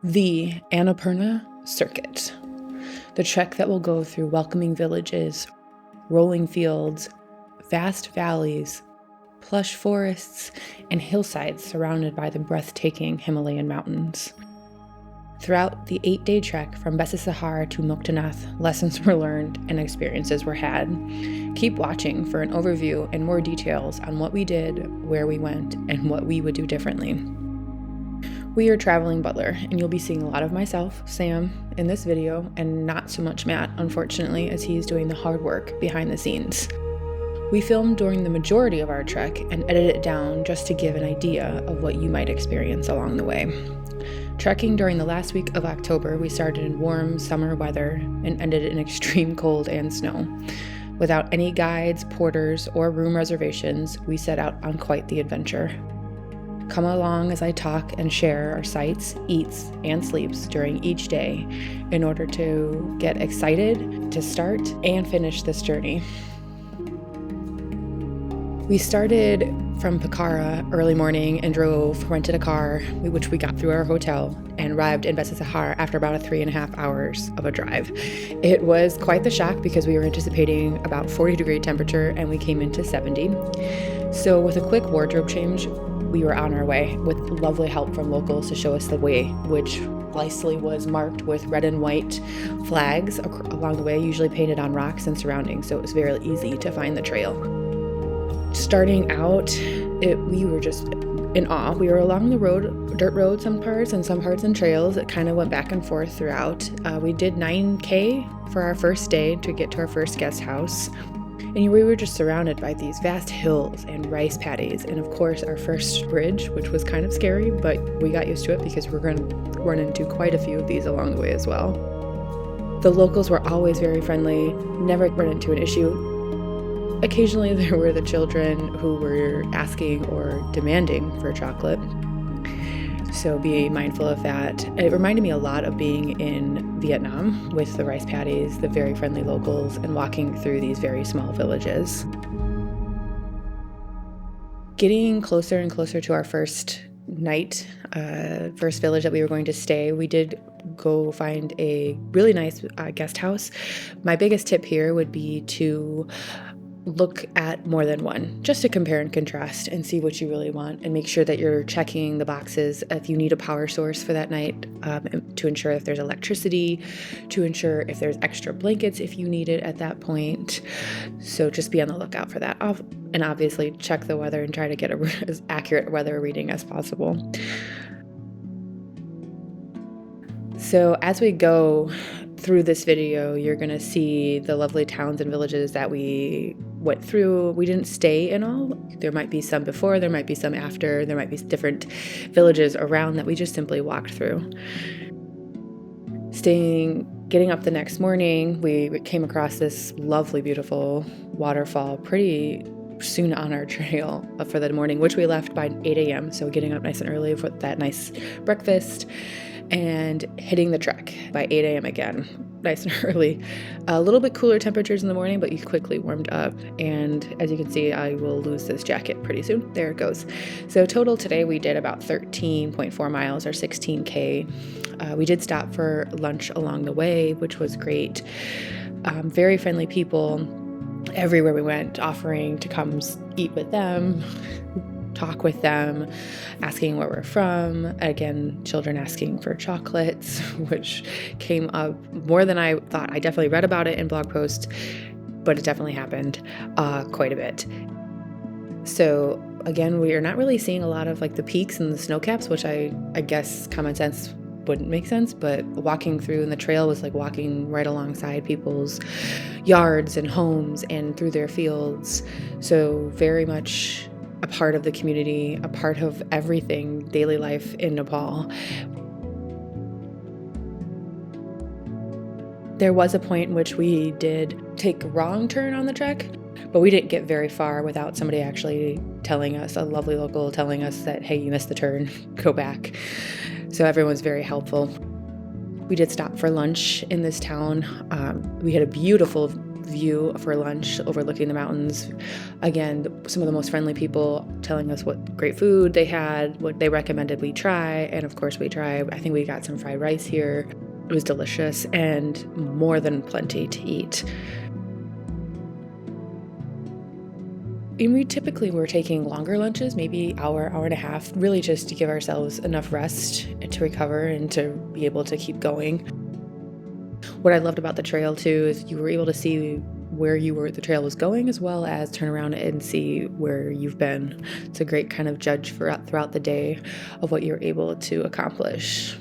The Annapurna Circuit, the trek that will go through welcoming villages, rolling fields, vast valleys, plush forests, and hillsides surrounded by the breathtaking Himalayan mountains. Throughout the 8-day trek from Besisahar to Muktinath, lessons were learned and experiences were had. Keep watching for an overview and more details on what we did, where we went, and what we would do differently. We are traveling butler, and you'll be seeing a lot of myself, Sam, in this video, and not so much Matt, unfortunately, as he is doing the hard work behind the scenes. We filmed during the majority of our trek and edited it down just to give an idea of what you might experience along the way. Trekking during the last week of October, we started in warm summer weather and ended in extreme cold and snow. Without any guides, porters, or room reservations, we set out on quite the adventure. Come along as I talk and share our sights, eats, and sleeps during each day in order to get excited to start and finish this journey. We started from Pokhara early morning and rented a car, which we got through our hotel, and arrived in Besisahar after about 3.5 hours of a drive. It was quite the shock because we were anticipating about 40-degree temperature and we came into 70. So with a quick wardrobe change, we were on our way with lovely help from locals to show us the way, which nicely was marked with red and white flags along the way, usually painted on rocks and surroundings, so it was very easy to find the trail. Starting out, we were just in awe. We were along the road, dirt road some parts, and some parts in trails. It kind of went back and forth throughout. We did 9K for our first day to get to our first guest house. And we were just surrounded by these vast hills and rice paddies, and of course our first bridge, which was kind of scary, but we got used to it because we're going to run into quite a few of these along the way as well. The locals were always very friendly, never run into an issue. Occasionally there were the children who were asking or demanding for chocolate, so be mindful of that. It reminded me a lot of being in Vietnam with the rice paddies, the very friendly locals, and walking through these very small villages. Getting closer and closer to our first night, first village that we were going to stay, we did go find a really nice guest house. My biggest tip here would be to look at more than one, just to compare and contrast and see what you really want, and make sure that you're checking the boxes if you need a power source for that night, to ensure if there's electricity, to ensure if there's extra blankets if you need it at that point. So just be on the lookout for that. And obviously check the weather and try to get as accurate weather reading as possible. So as we go through this video, you're going to see the lovely towns and villages that we went through. We didn't stay in all. There might be some before, there might be some after, there might be different villages around that we just simply walked through. Getting up the next morning, we came across this lovely, beautiful waterfall pretty soon on our trail for the morning, which we left by 8 a.m. So getting up nice and early for that nice breakfast and hitting the trek by 8 a.m. again, nice and early. A little bit cooler temperatures in the morning, but you quickly warmed up. And as you can see, I will lose this jacket pretty soon. There it goes. So total today, we did about 13.4 miles or 16K. We did stop for lunch along the way, which was great. Very friendly people everywhere we went, offering to come eat with them, talk with them, asking where we're from. Again, children asking for chocolates, which came up more than I thought. I definitely read about it in blog posts, but it definitely happened quite a bit. So again, we are not really seeing a lot of like the peaks and the snow caps, which I guess common sense wouldn't make sense, but walking through and the trail was like walking right alongside people's yards and homes and through their fields. So very much a part of the community, a part of everything, daily life in Nepal. There was a point in which we did take a wrong turn on the trek, but we didn't get very far without somebody actually telling us, a lovely local telling us that, hey, you missed the turn, go back. So everyone's very helpful. We did stop for lunch in this town. We had a beautiful view for lunch overlooking the mountains. Again, some of the most friendly people telling us what great food they had, what they recommended we try, and of course we tried. I think we got some fried rice here. It was delicious and more than plenty to eat. And we typically were taking longer lunches, maybe hour and a half, really just to give ourselves enough rest and to recover and to be able to keep going. What I loved about the trail too is you were able to see where the trail was going, as well as turn around and see where you've been. It's a great kind of judge throughout the day of what you're able to accomplish.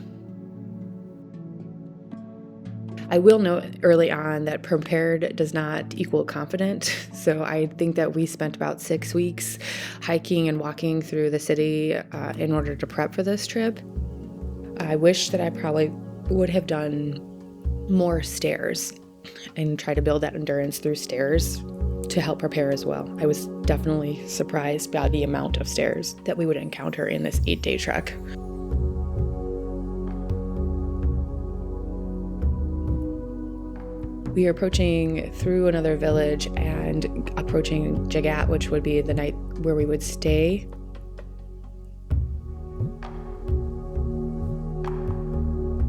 I will note early on that prepared does not equal confident. So I think that we spent about 6 weeks hiking and walking through the city in order to prep for this trip. I wish that I probably would have done more stairs and try to build that endurance through stairs to help prepare as well. I was definitely surprised by the amount of stairs that we would encounter in this 8-day trek. We are approaching through another village and approaching Jagat, which would be the night where we would stay.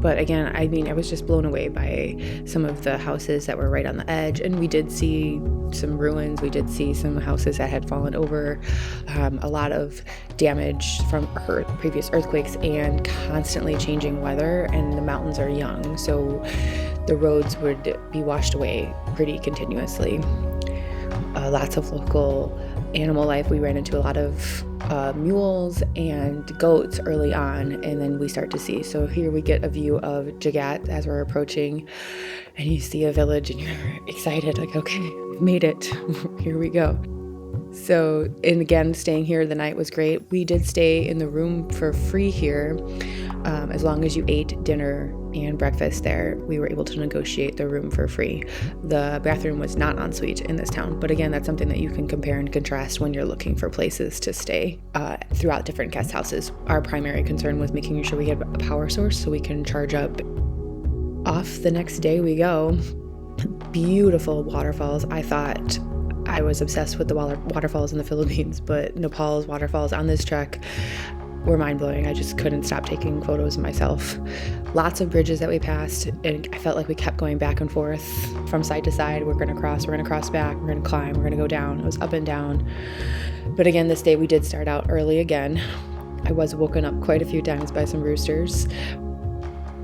But again, I was just blown away by some of the houses that were right on the edge. And we did see some ruins. We did see some houses that had fallen over, a lot of damage from previous earthquakes and constantly changing weather. And the mountains are young, so the roads would be washed away pretty continuously. Lots of local animal life. We ran into a lot of mules and goats early on, and then we start to see. So here we get a view of Jagat as we're approaching, and you see a village and you're excited, like, okay, we've made it. Here we go. So, and again, staying here the night was great. We did stay in the room for free here. As long as you ate dinner and breakfast there, we were able to negotiate the room for free. The bathroom was not en suite in this town, but again, that's something that you can compare and contrast when you're looking for places to stay throughout different guest houses. Our primary concern was making sure we had a power source so we can charge up. Off the next day we go. Beautiful waterfalls. I was obsessed with the waterfalls in the Philippines, but Nepal's waterfalls on this trek were mind-blowing. I just couldn't stop taking photos of myself. Lots of bridges that we passed, and I felt like we kept going back and forth from side to side. We're gonna cross back, we're gonna climb, we're gonna go down. It was up and down. But again, this day we did start out early again. I was woken up quite a few times by some roosters.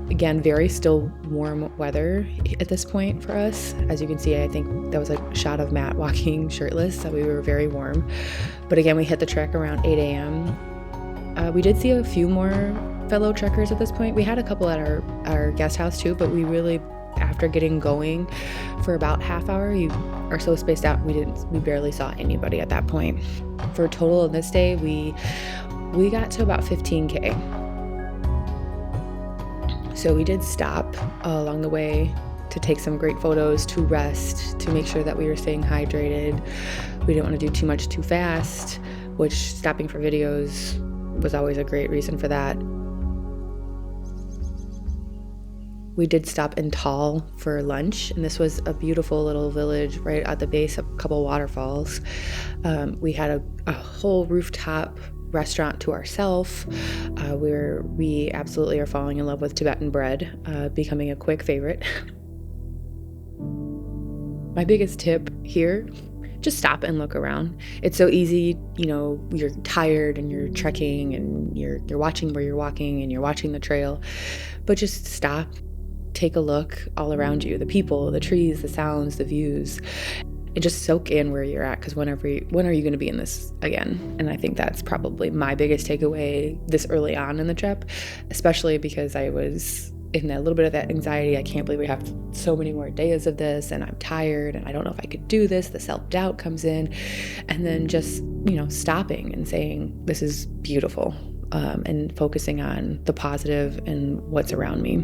Again, very still warm weather at this point for us. As you can see, I think that was a shot of Matt walking shirtless, so we were very warm. But again, we hit the trek around 8 a.m. We did see a few more fellow trekkers at this point. We had a couple at our guest house too, but we really, after getting going for about half hour, you are so spaced out, we barely saw anybody at that point. For a total of this day, we got to about 15K. So we did stop along the way to take some great photos, to rest, to make sure that we were staying hydrated. We didn't want to do too much too fast, which stopping for videos was always a great reason for that. We did stop in Tal for lunch, and this was a beautiful little village right at the base of a couple waterfalls. We had a whole rooftop restaurant to ourselves, where we absolutely are falling in love with Tibetan bread, becoming a quick favorite. My biggest tip here, just stop and look around. It's so easy, you're tired and you're trekking and you're watching where you're walking and you're watching the trail, but just stop, take a look all around you, the people, the trees, the sounds, the views, and just soak in where you're at, because when are you going to be in this again? And I think that's probably my biggest takeaway this early on in the trip, especially because I was in a little bit of that anxiety. I can't believe we have so many more days of this, and I'm tired, and I don't know if I could do this. The self-doubt comes in, and then just, stopping and saying, this is beautiful, and focusing on the positive and what's around me.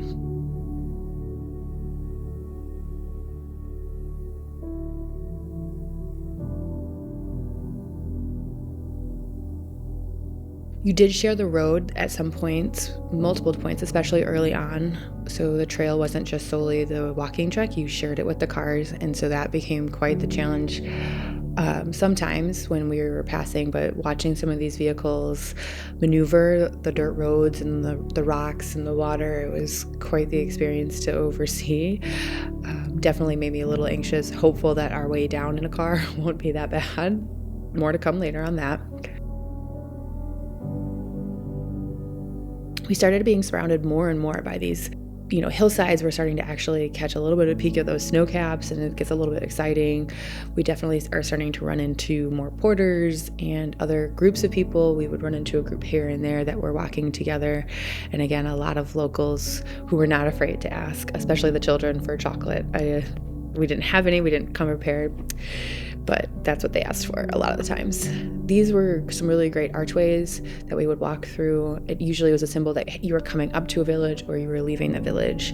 You did share the road at some points, multiple points, especially early on. So the trail wasn't just solely the walking trek, you shared it with the cars. And so that became quite the challenge sometimes when we were passing, but watching some of these vehicles maneuver the dirt roads and the rocks and the water, it was quite the experience to oversee. Definitely made me a little anxious, hopeful that our way down in a car won't be that bad. More to come later on that. We started being surrounded more and more by these, hillsides. We're starting to actually catch a little bit of a peek of those snow caps, and it gets a little bit exciting. We definitely are starting to run into more porters and other groups of people. We would run into a group here and there that were walking together. And again, a lot of locals who were not afraid to ask, especially the children, for chocolate. We didn't have any, we didn't come prepared, but that's what they asked for a lot of the times. These were some really great archways that we would walk through. It usually was a symbol that you were coming up to a village or you were leaving the village.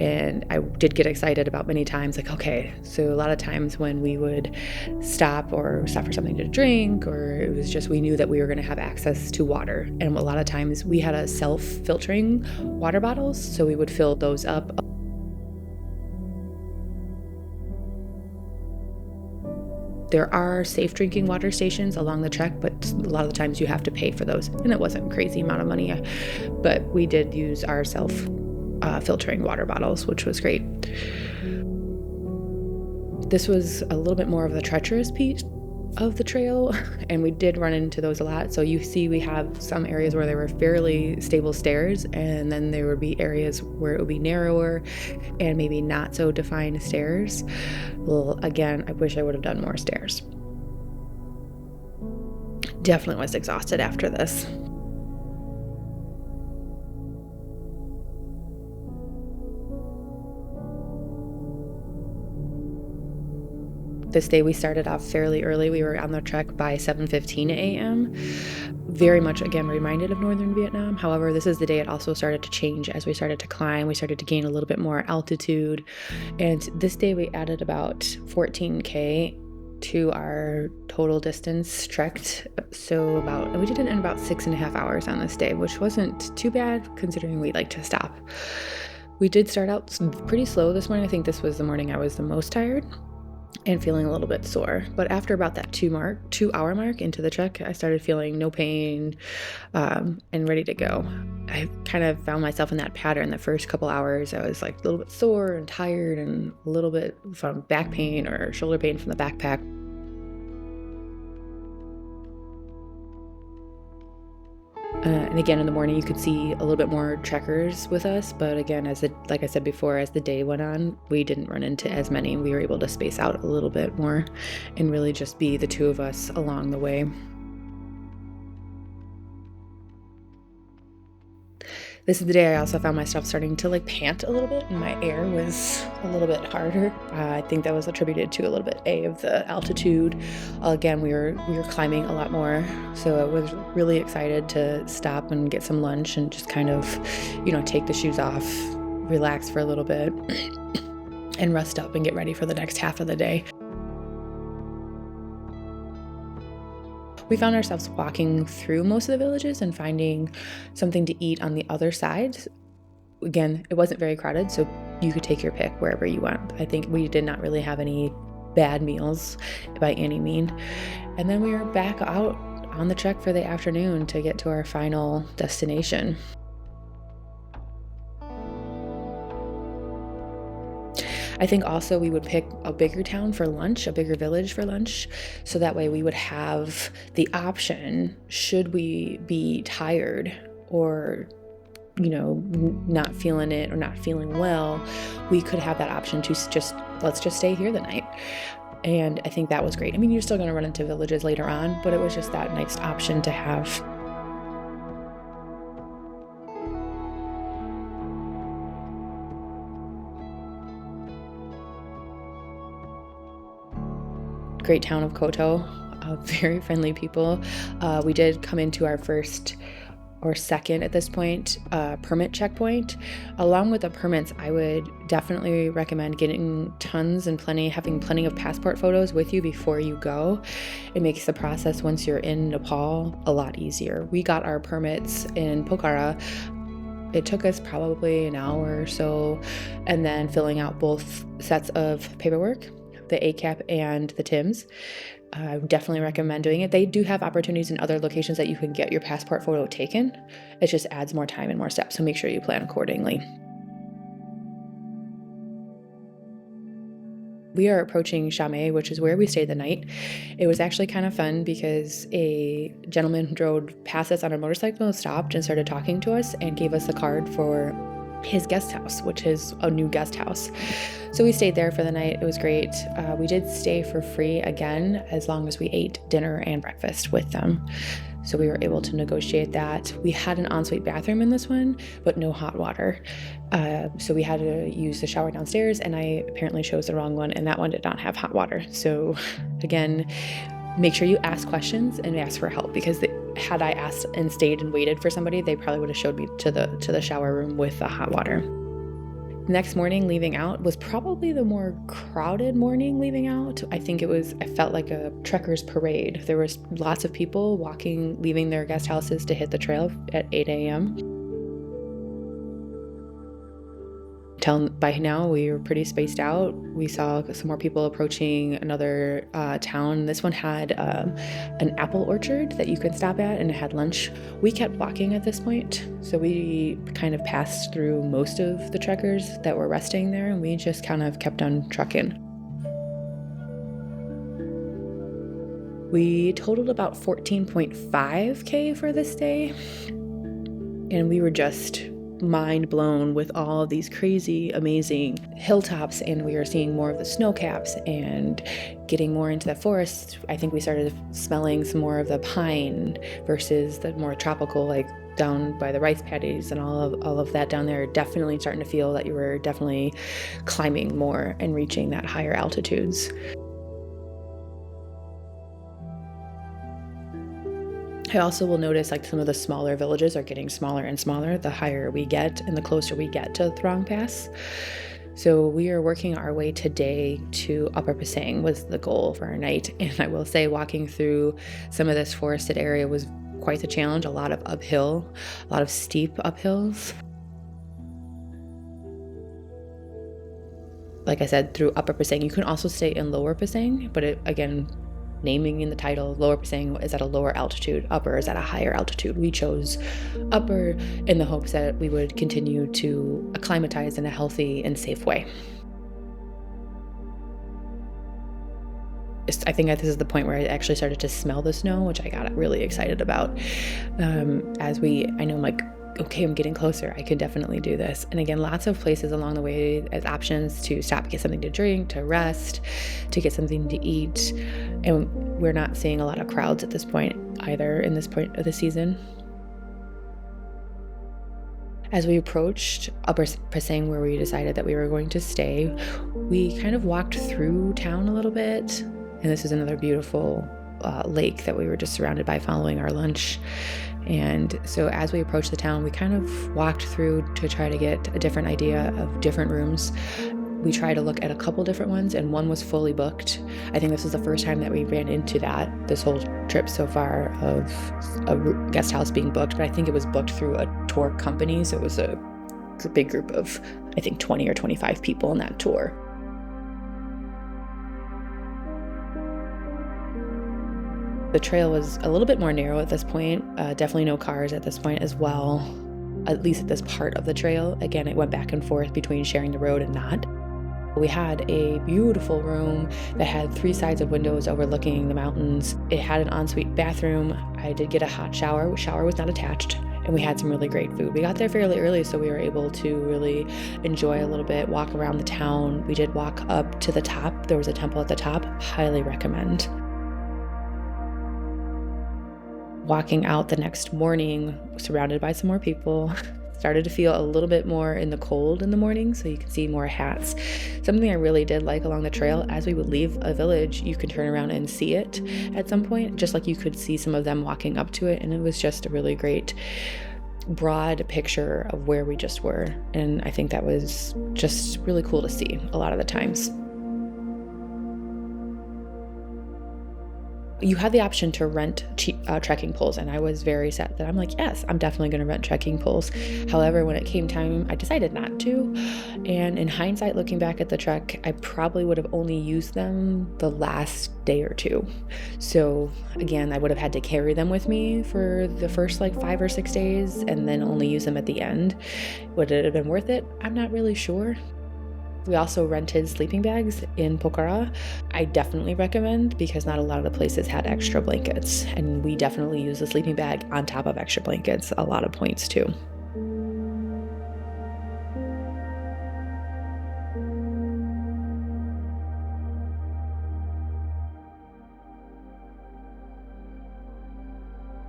And I did get excited about many times, like, okay, so a lot of times when we would stop for something to drink, or it was just, we knew that we were gonna have access to water. And a lot of times we had a self-filtering water bottles, so we would fill those up. There are safe drinking water stations along the trek, but a lot of the times you have to pay for those. And it wasn't a crazy amount of money, but we did use our self-filtering water bottles, which was great. This was a little bit more of the treacherous piece of the trail, and we did run into those a lot. So you see we have some areas where there were fairly stable stairs, and then there would be areas where it would be narrower and maybe not so defined stairs. Well, again, I wish I would have done more stairs. Definitely was exhausted after this. This day we started off fairly early. We were on the trek by 7:15 a.m. Very much, again, reminded of northern Vietnam. However, this is the day it also started to change as we started to climb. We started to gain a little bit more altitude. And this day we added about 14K to our total distance trekked. And we did it in about 6.5 hours on this day, which wasn't too bad considering we like to stop. We did start out pretty slow this morning. I think this was the morning I was the most tired and feeling a little bit sore. But after about that 2-hour mark into the trek, I started feeling no pain and ready to go. I kind of found myself in that pattern. The first couple hours, I was like a little bit sore and tired and a little bit from back pain or shoulder pain from the backpack. And again, in the morning, you could see a little bit more trekkers with us. But again, like I said before, as the day went on, we didn't run into as many. We were able to space out a little bit more and really just be the two of us along the way. This is the day I also found myself starting to pant a little bit, and my air was a little bit harder. I think that was attributed to a little bit of the altitude. Again, we were climbing a lot more, so I was really excited to stop and get some lunch and just kind of, take the shoes off, relax for a little bit, and rest up and get ready for the next half of the day. We found ourselves walking through most of the villages and finding something to eat on the other side. Again, it wasn't very crowded, so you could take your pick wherever you went. I think we did not really have any bad meals by any means. And then we were back out on the trek for the afternoon to get to our final destination. I think also we would pick a bigger town for lunch, a bigger village for lunch, so that way we would have the option, should we be tired or, not feeling it or not feeling well, we could have that option to let's just stay here the night. And I think that was great. I mean, you're still going to run into villages later on, but it was just that nice option to have. Great town of Koto, very friendly people. We did come into our first or second at this point permit checkpoint. Along with the permits, I would definitely recommend getting having plenty of passport photos with you before you go. It makes the process once you're in Nepal a lot easier. We got our permits in Pokhara. It took us probably an hour or so, and then filling out both sets of paperwork, the ACAP and the TIMS. I would definitely recommend doing it. They do have opportunities in other locations that you can get your passport photo taken. It just adds more time and more steps, so make sure you plan accordingly. We are approaching Chame, which is where we stayed the night. It was actually kind of fun because a gentleman who drove past us on a motorcycle stopped and started talking to us and gave us a card for his guest house, which is a new guest house. So we stayed there for the night. It was great. We did stay for free again, as long as we ate dinner and breakfast with them. So we were able to negotiate that. We had an ensuite bathroom in this one, but no hot water. So we had to use the shower downstairs, and I apparently chose the wrong one, and that one did not have hot water. So again, make sure you ask questions and ask for help, because had I asked and stayed and waited for somebody, they probably would have showed me to the shower room with the hot water. Next morning, leaving out was probably the more crowded morning leaving out. I felt like a trekker's parade. There was lots of people leaving their guest houses to hit the trail at 8 a.m. By now, we were pretty spaced out. We saw some more people approaching another town. This one had an apple orchard that you could stop at, and it had lunch. We kept walking at this point, so we kind of passed through most of the trekkers that were resting there, and we just kind of kept on trucking. We totaled about 14.5K for this day, and we were just mind blown with all of these crazy, amazing hilltops, and we were seeing more of the snow caps and getting more into the forest. I think we started smelling some more of the pine versus the more tropical, like down by the rice paddies and all of that down there. Definitely starting to feel that you were definitely climbing more and reaching that higher altitudes. I also will notice like some of the smaller villages are getting smaller and smaller the higher we get and the closer we get to Throng Pass. So we are working our way today to Upper Pisang was the goal for our night. And I will say walking through some of this forested area was quite the challenge, a lot of steep uphills. Like I said, through Upper Pisang, you can also stay in Lower Pisang, but again, naming in the title, Lower Pisang is at a lower altitude, Upper is at a higher altitude. We chose Upper in the hopes that we would continue to acclimatize in a healthy and safe way. I think this is the point where I actually started to smell the snow, which I got really excited about. I'm like, okay, I'm getting closer. I can definitely do this. And again, lots of places along the way as options to stop, get something to drink, to rest, to get something to eat. And we're not seeing a lot of crowds at this point either in this point of the season. As we approached Upper Pisang, where we decided that we were going to stay, we kind of walked through town a little bit. And this is another beautiful lake that we were just surrounded by following our lunch. And so as we approached the town, we kind of walked through to try to get a different idea of different rooms. We tried to look at a couple different ones, and one was fully booked. I think this was the first time that we ran into that this whole trip so far of a guest house being booked, but I think it was booked through a tour company, so it was a big group of, I think, 20 or 25 people in that tour. The trail was a little bit more narrow at this point, definitely no cars at this point as well, at least at this part of the trail. Again, it went back and forth between sharing the road and not. We had a beautiful room that had 3 sides of windows overlooking the mountains. It had an ensuite bathroom. I did get a hot shower. The shower was not attached, and we had some really great food. We got there fairly early, so we were able to really enjoy a little bit, walk around the town. We did walk up to the top. There was a temple at the top. Highly recommend. Walking out the next morning, surrounded by some more people, started to feel a little bit more in the cold in the morning, so you could see more hats. Something I really did like along the trail, as we would leave a village, you could turn around and see it at some point, just like you could see some of them walking up to it, and it was just a really great broad picture of where we just were. And I think that was just really cool to see a lot of the times. You had the option to rent trekking poles, and I was very set that I'm like, yes, I'm definitely going to rent trekking poles. However, when it came time, I decided not to. And in hindsight, looking back at the trek, I probably would have only used them the last day or two. So again, I would have had to carry them with me for the first like 5 or 6 days and then only use them at the end. Would it have been worth it? I'm not really sure. We also rented sleeping bags in Pokhara. I definitely recommend, because not a lot of the places had extra blankets, and we definitely used a sleeping bag on top of extra blankets a lot of points too.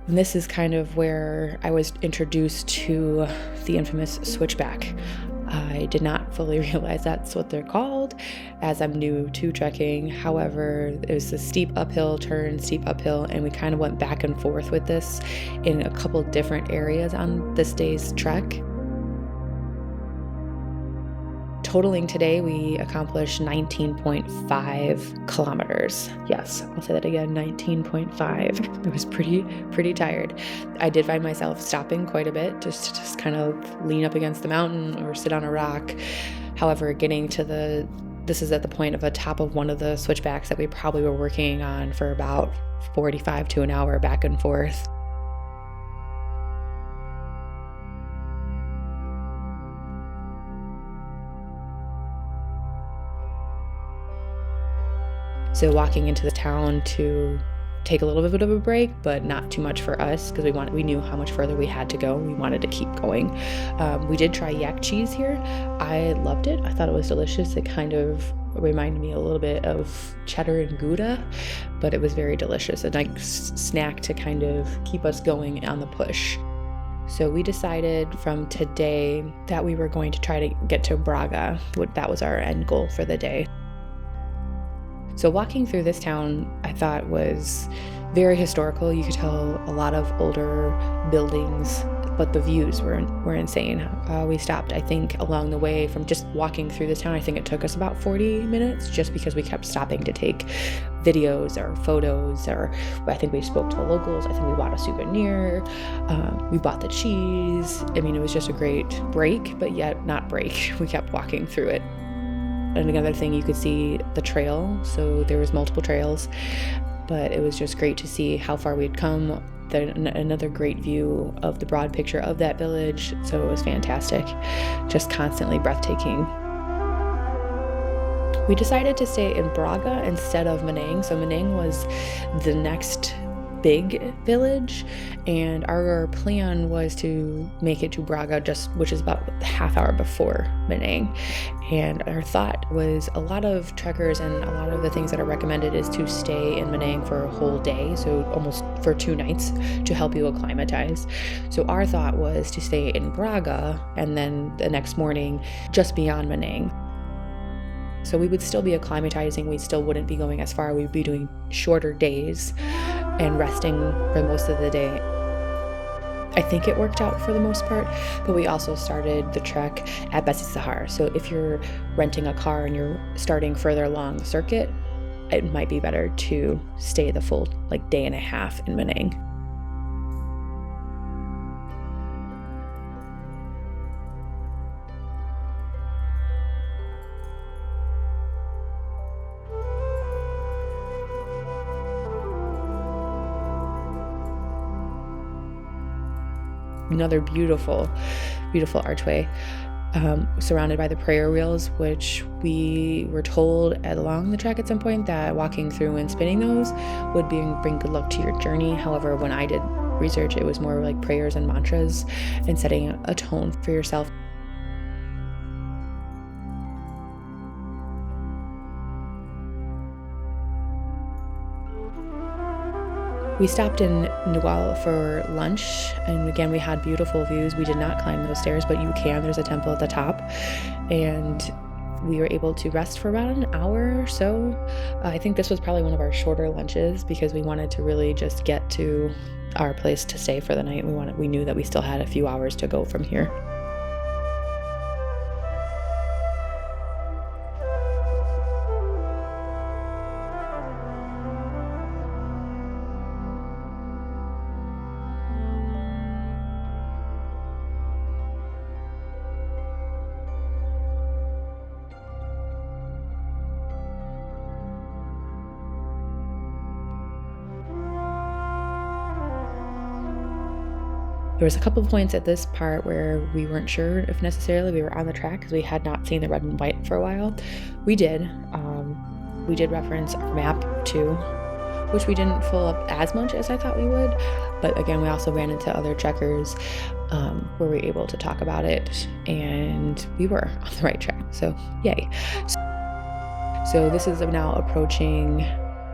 And this is kind of where I was introduced to the infamous switchback. I did not fully realize that's what they're called, as I'm new to trekking. However, it was a steep uphill turn, and we kind of went back and forth with this in a couple different areas on this day's trek. Totaling today, we accomplished 19.5 kilometers. Yes, I'll say that again, 19.5. I was pretty tired. I did find myself stopping quite a bit, just to kind of lean up against the mountain or sit on a rock. However, getting to this is at the point of a top of one of the switchbacks that we probably were working on for about 45 to an hour back and forth. So walking into the town to take a little bit of a break, but not too much for us, because we knew how much further we had to go. We wanted to keep going. We did try yak cheese here. I loved it. I thought it was delicious. It kind of reminded me a little bit of cheddar and Gouda, but it was very delicious. A nice snack to kind of keep us going on the push. So we decided from today that we were going to try to get to Braga. That was our end goal for the day. So walking through this town, I thought was very historical. You could tell a lot of older buildings, but the views were insane. We stopped, I think, along the way from just walking through this town. I think it took us about 40 minutes just because we kept stopping to take videos or photos, or I think we spoke to the locals. I think we bought a souvenir. We bought the cheese. I mean, it was just a great break, but yet not break. We kept walking through it. And another thing, you could see the trail. So there was multiple trails, but it was just great to see how far we'd come. Another great view of the broad picture of that village. So it was fantastic, just constantly breathtaking. We decided to stay in Braga instead of Manang. So Manang was the next big village, and our plan was to make it to Braga, which is about a half hour before Manang. And our thought was, a lot of trekkers and a lot of the things that are recommended is to stay in Manang for a whole day, so almost for 2 nights, to help you acclimatize. So our thought was to stay in Braga and then the next morning just beyond Manang. So we would still be acclimatizing, we still wouldn't be going as far, we'd be doing shorter days and resting for most of the day. I think it worked out for the most part, but we also started the trek at Besisahar. So if you're renting a car and you're starting further along the circuit, it might be better to stay the full day and a half in Manang. Another beautiful archway surrounded by the prayer wheels, which we were told along the trek at some point that walking through and spinning those would bring good luck to your journey. However, when I did research, it was more like prayers and mantras and setting a tone for yourself. We stopped in Ngawal for lunch, and again, we had beautiful views. We did not climb those stairs, but you can. There's a temple at the top, and we were able to rest for about an hour or so. I think this was probably one of our shorter lunches because we wanted to really just get to our place to stay for the night. We knew that we still had a few hours to go from here. There was a couple of points at this part where we weren't sure if necessarily we were on the track because we had not seen the red and white for a while. We did reference our map too, which we didn't fill up as much as I thought we would. But again, we also ran into other checkers where we were able to talk about it, and we were on the right track. So yay. So this is now approaching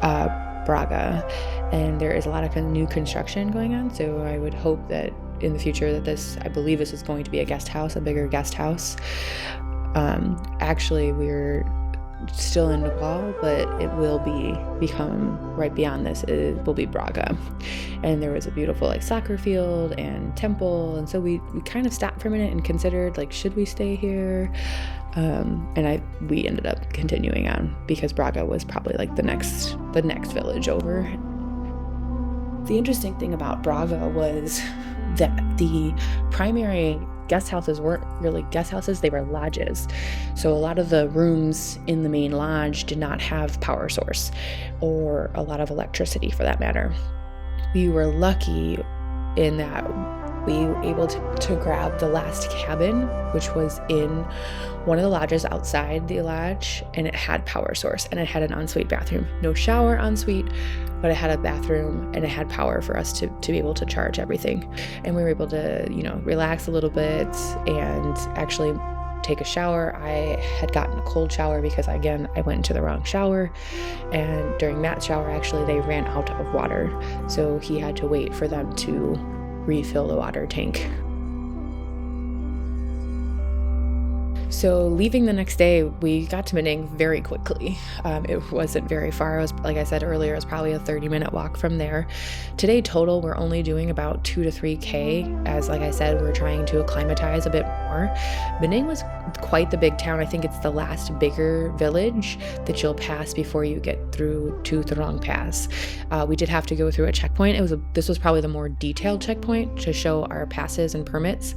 Braga, and there is a lot of new construction going on. So I would hope that in the future that I believe this is going to be a guest house, a bigger guest house. Actually, we're still in Nepal, but it will become right beyond this. It will be Braga, and there was a beautiful soccer field and temple, and so we kind of stopped for a minute and considered should we stay here, and we ended up continuing on because Braga was probably the next village over. The interesting thing about Braga was that the primary guest houses weren't really guest houses, they were lodges. So a lot of the rooms in the main lodge did not have power source or a lot of electricity for that matter. We were lucky in that we were able to grab the last cabin, which was in one of the lodges outside the lodge, and it had power source and it had an ensuite bathroom. No shower ensuite, but it had a bathroom and it had power for us to be able to charge everything. And we were able to, relax a little bit and actually take a shower. I had gotten a cold shower because again, I went into the wrong shower, and during that shower, actually they ran out of water. So he had to wait for them to refill the water tank. So leaving the next day, we got to Manang very quickly. It wasn't very far. It was, like I said earlier, it was probably a 30-minute walk from there. Today total, we're only doing about 2 to 3K. As like I said, we're trying to acclimatize a bit more. Manang was quite the big town. I think it's the last bigger village that you'll pass before you get through to Throng La Pass. We did have to go through a checkpoint. This was probably the more detailed checkpoint to show our passes and permits,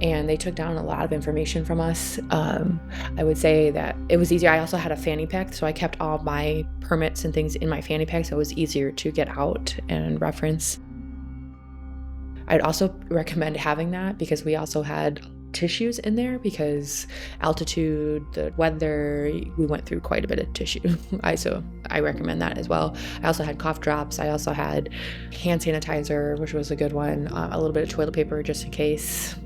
and they took down a lot of information from us. I would say that it was easier. I also had a fanny pack, so I kept all my permits and things in my fanny pack, so it was easier to get out and reference. I'd also recommend having that because we also had tissues in there because altitude, the weather, we went through quite a bit of tissue. So I recommend that as well. I also had cough drops. I also had hand sanitizer, which was a good one, a little bit of toilet paper just in case.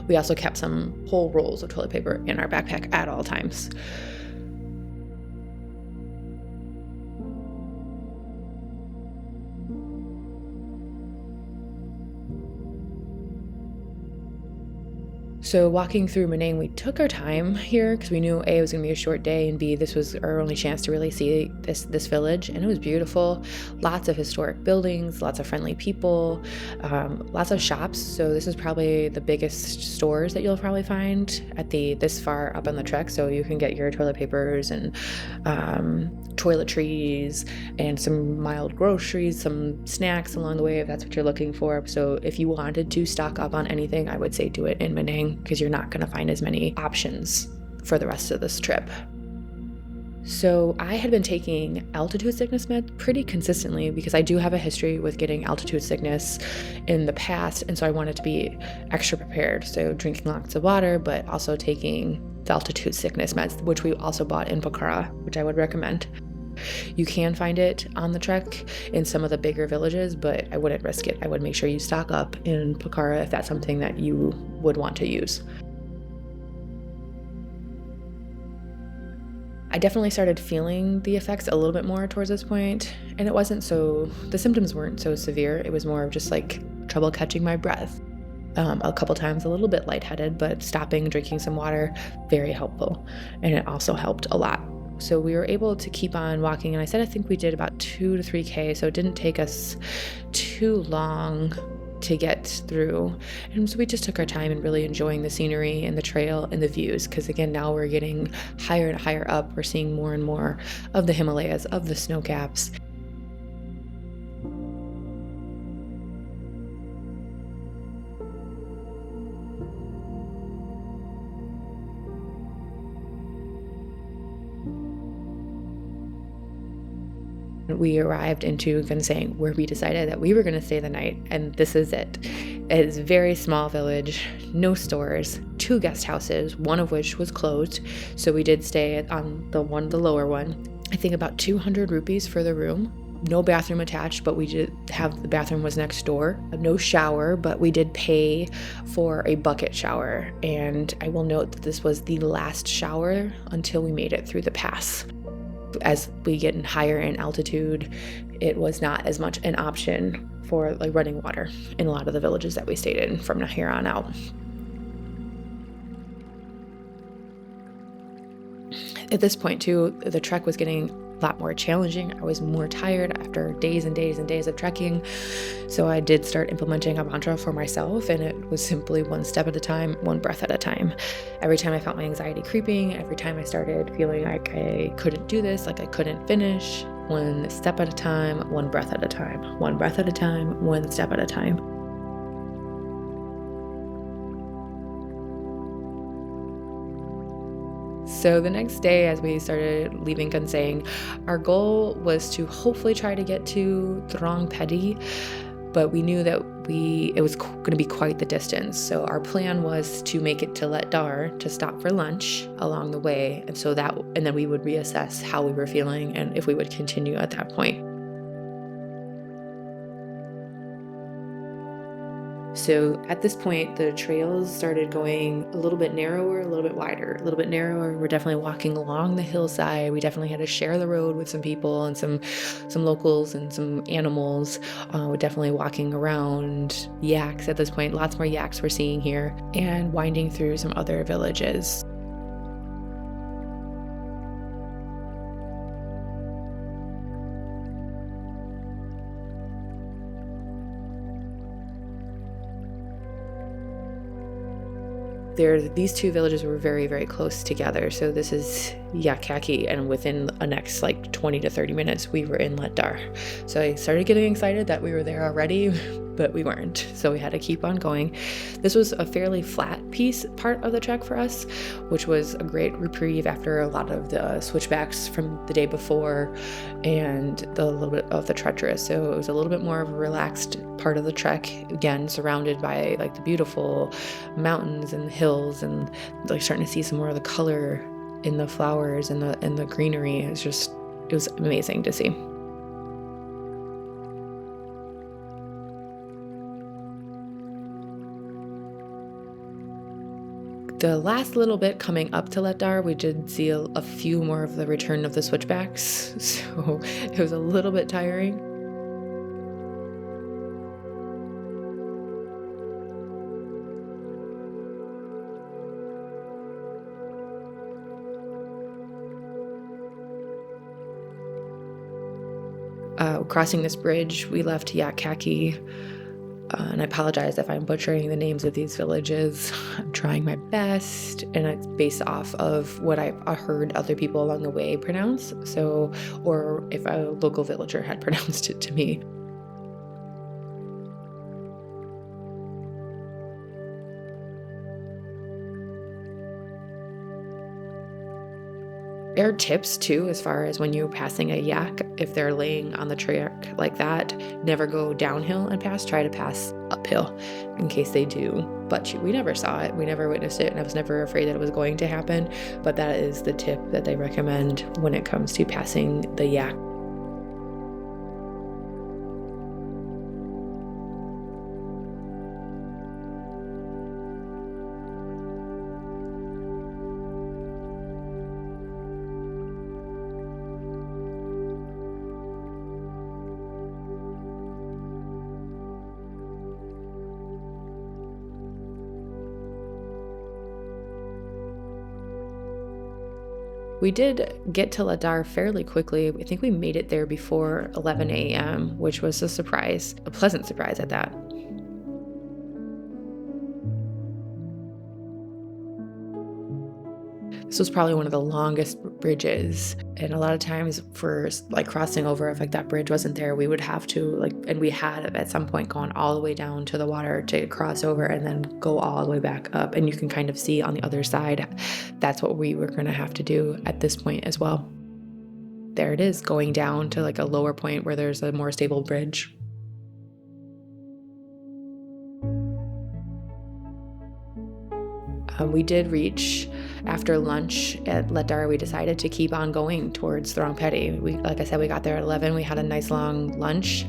We also kept some whole rolls of toilet paper in our backpack at all times. So walking through Manang, we took our time here because we knew A, it was going to be a short day, and B, this was our only chance to really see this village, and it was beautiful. Lots of historic buildings, lots of friendly people, lots of shops. So this is probably the biggest stores that you'll probably find at this far up on the trek. So you can get your toilet papers and toiletries and some mild groceries, some snacks along the way if that's what you're looking for. So if you wanted to stock up on anything, I would say do it in Manang because you're not going to find as many options for the rest of this trip. So I had been taking altitude sickness meds pretty consistently because I do have a history with getting altitude sickness in the past, and so I wanted to be extra prepared. So drinking lots of water, but also taking the altitude sickness meds, which we also bought in Pokhara, which I would recommend. You can find it on the trek in some of the bigger villages, but I wouldn't risk it. I would make sure you stock up in Pokhara if that's something that you would want to use. I definitely started feeling the effects a little bit more towards this point, and the symptoms weren't so severe. It was more of just trouble catching my breath. A couple times a little bit lightheaded, but stopping, drinking some water, very helpful. And it also helped a lot So we were able to keep on walking, and I said I think we did about 2 to 3K, so it didn't take us too long to get through. And so we just took our time and really enjoying the scenery and the trail and the views, because again, now we're getting higher and higher up. We're seeing more and more of the Himalayas, of the snow caps. We arrived into Gansang, where we decided that we were going to stay the night, and this is it. It is a very small village, no stores, 2 guest houses, one of which was closed, so we did stay on the lower one. I think about 200 rupees for the room. No bathroom attached, but we did have, the bathroom was next door. No shower, but we did pay for a bucket shower, and I will note that this was the last shower until we made it through the pass. As we get higher in altitude, it was not as much an option for like running water in a lot of the villages that we stayed in from here on out. At this point too, the trek was getting a lot more challenging. I was more tired after days and days and days of trekking. So I did start implementing a mantra for myself, and it was simply one step at a time, one breath at a time. Every time I felt my anxiety creeping, every time I started feeling like I couldn't do this, like I couldn't finish, one step at a time, one breath at a time, one breath at a time, one step at a time. So the next day, as we started leaving Gansang, our goal was to hopefully try to get to Throng Pedi, but we knew that it was going to be quite the distance. So our plan was to make it to Latdar, to stop for lunch along the way, and then we would reassess how we were feeling and if we would continue at that point. So at this point, the trails started going a little bit narrower, a little bit wider, a little bit narrower. We're definitely walking along the hillside. We definitely had to share the road with some people and some locals and some animals. We're definitely walking around yaks at this point. Lots more yaks we're seeing here, and winding through some other villages. These 2 villages were very, very close together. So this is Yak Khaki, and within the next like 20 to 30 minutes, we were in Latdar. So I started getting excited that we were there already, but we weren't. So we had to keep on going. This was a fairly flat part of the trek for us, which was a great reprieve after a lot of the switchbacks from the day before and a little bit of the treacherous. So it was a little bit more of a relaxed part of the trek, again surrounded by like the beautiful mountains and hills, and like starting to see some more of the color in the flowers and the greenery. It was amazing to see. The last little bit coming up to Latdar, we did see a few more of the return of the switchbacks, so it was a little bit tiring. Crossing this bridge, we left Yak Khaki, and I apologize if I'm butchering the names of these villages. I'm trying my best, and it's based off of what I heard other people along the way pronounce, or if a local villager had pronounced it to me. There are tips too, as far as when you're passing a yak, if they're laying on the track like that, never go downhill and pass, try to pass uphill in case they do. But we never saw it, we never witnessed it, and I was never afraid that it was going to happen, but that is the tip that they recommend when it comes to passing the yak. We did get to Ladar fairly quickly. I think we made it there before 11 a.m., which was a surprise, a pleasant surprise at that. This was probably one of the longest bridges. And a lot of times for like crossing over, if like that bridge wasn't there, we would have to like, and we had at some point gone all the way down to the water to cross over and then go all the way back up. And you can kind of see on the other side, that's what we were going to have to do at this point as well. There it is, going down to like a lower point where there's a more stable bridge. We did reach after lunch at Ladar. We decided to keep on going towards Throng La. Like I said, we got there at 11. We had a nice long lunch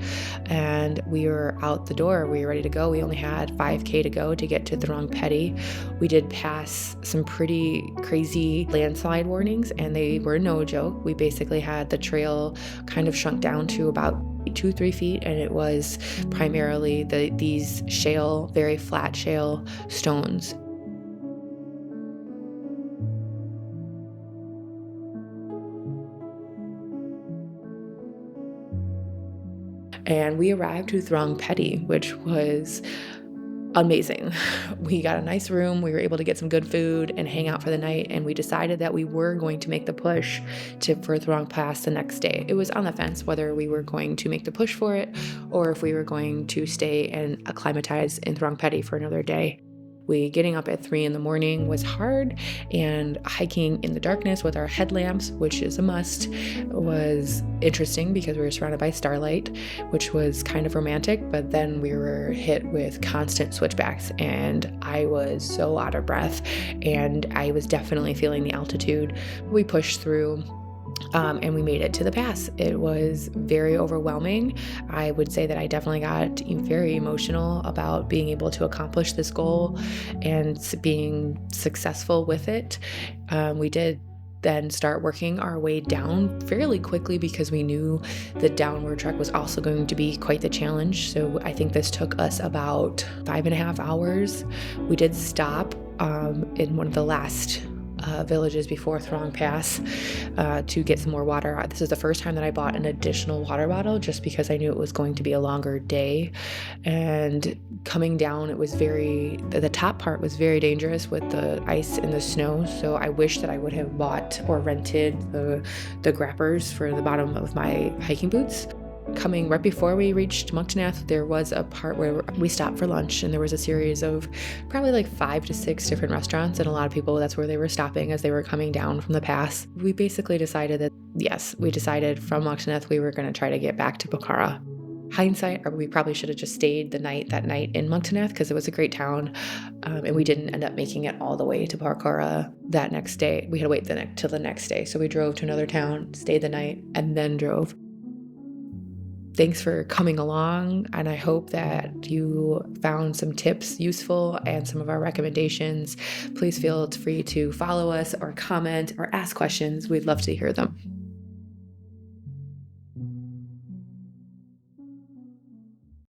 and we were out the door. We were ready to go. We only had 5K to go to get to Throng La. We did pass some pretty crazy landslide warnings and they were no joke. We basically had the trail kind of shrunk down to about 2-3 feet, and it was primarily these shale, very flat shale stones. And we arrived to Throng La, which was amazing. We got a nice room. We were able to get some good food and hang out for the night. And we decided that we were going to make the push for Throng Pass the next day. It was on the fence whether we were going to make the push for it or if we were going to stay and acclimatize in Throng La for another day. Getting up at 3 a.m. was hard, and hiking in the darkness with our headlamps, which is a must, was interesting because we were surrounded by starlight, which was kind of romantic, but then we were hit with constant switchbacks and I was so out of breath and I was definitely feeling the altitude. We pushed through. And we made it to the pass. It was very overwhelming. I would say that I definitely got very emotional about being able to accomplish this goal and being successful with it. We did then start working our way down fairly quickly because we knew the downward trek was also going to be quite the challenge. So I think this took us about 5.5 hours. We did stop in one of the last villages before Throng Pass to get some more water. This is the first time that I bought an additional water bottle just because I knew it was going to be a longer day. And coming down, the top part was very dangerous with the ice and the snow. So I wish that I would have bought or rented the grappers for the bottom of my hiking boots. Coming right before we reached Muktinath, there was a part where we stopped for lunch and there was a series of probably like 5 to 6 different restaurants, and a lot of people, that's where they were stopping as they were coming down from the pass. We basically decided from Muktinath we were going to try to get back to Pokhara. Hindsight, or we probably should have just stayed that night in Muktinath because it was a great town, and we didn't end up making it all the way to Pokhara that next day. We had to wait till the next day, so we drove to another town, stayed the night, and then drove. Thanks for coming along, and I hope that you found some tips useful and some of our recommendations. Please feel free to follow us or comment or ask questions. We'd love to hear them.